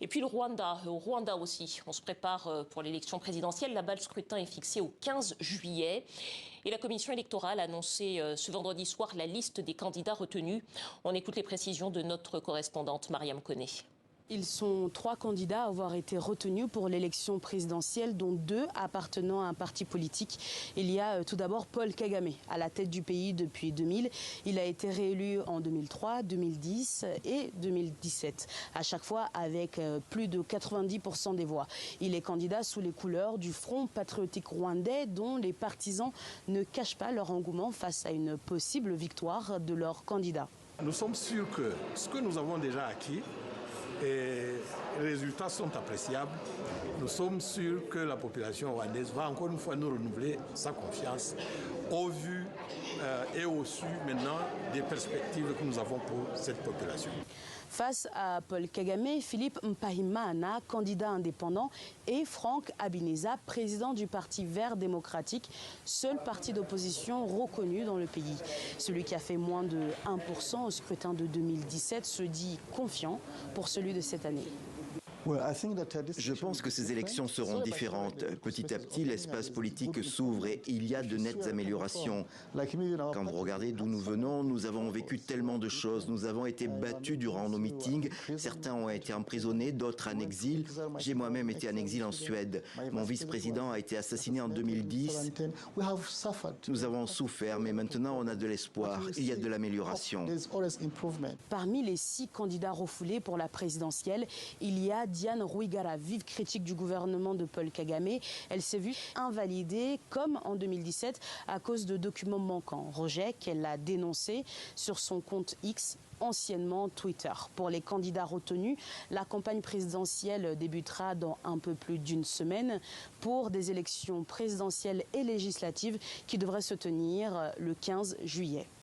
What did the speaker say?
Et puis le Rwanda, au Rwanda aussi, on se prépare pour l'élection présidentielle. Là-bas, le scrutin est fixé au 15 juillet. Et la commission électorale a annoncé ce vendredi soir la liste des candidats retenus. On écoute les précisions de notre correspondante Mariam Koné. Ils sont 3 candidats à avoir été retenus pour l'élection présidentielle, dont 2 appartenant à un parti politique. Il y a tout d'abord Paul Kagame, à la tête du pays depuis 2000. Il a été réélu en 2003, 2010 et 2017, à chaque fois avec plus de 90% des voix. Il est candidat sous les couleurs du Front patriotique rwandais, dont les partisans ne cachent pas leur engouement face à une possible victoire de leur candidat. Nous sommes sûrs que ce que nous avons déjà acquis, et les résultats sont appréciables. Nous sommes sûrs que la population rwandaise va encore une fois nous renouveler sa confiance au vu et au su maintenant des perspectives que nous avons pour cette population. Face à Paul Kagame, Philippe Mpayimana, candidat indépendant, et Franck Habineza, président du Parti vert démocratique, seul parti d'opposition reconnu dans le pays. Celui qui a fait moins de 1% au scrutin de 2017 se dit confiant pour celui de cette année. Je pense que ces élections seront différentes. Petit à petit, l'espace politique s'ouvre et il y a de nettes améliorations. Quand vous regardez d'où nous venons, nous avons vécu tellement de choses. Nous avons été battus durant nos meetings. Certains ont été emprisonnés, d'autres en exil. J'ai moi-même été en exil en Suède. Mon vice-président a été assassiné en 2010. Nous avons souffert, mais maintenant on a de l'espoir. Il y a de l'amélioration. Parmi les 6 candidats refoulés pour la présidentielle, il y a Diane Rwigara, vive critique du gouvernement de Paul Kagame. Elle s'est vue invalidée, comme en 2017, à cause de documents manquants. Rejet qu'elle a dénoncé sur son compte X, anciennement Twitter. Pour les candidats retenus, la campagne présidentielle débutera dans un peu plus d'une semaine pour des élections présidentielles et législatives qui devraient se tenir le 15 juillet.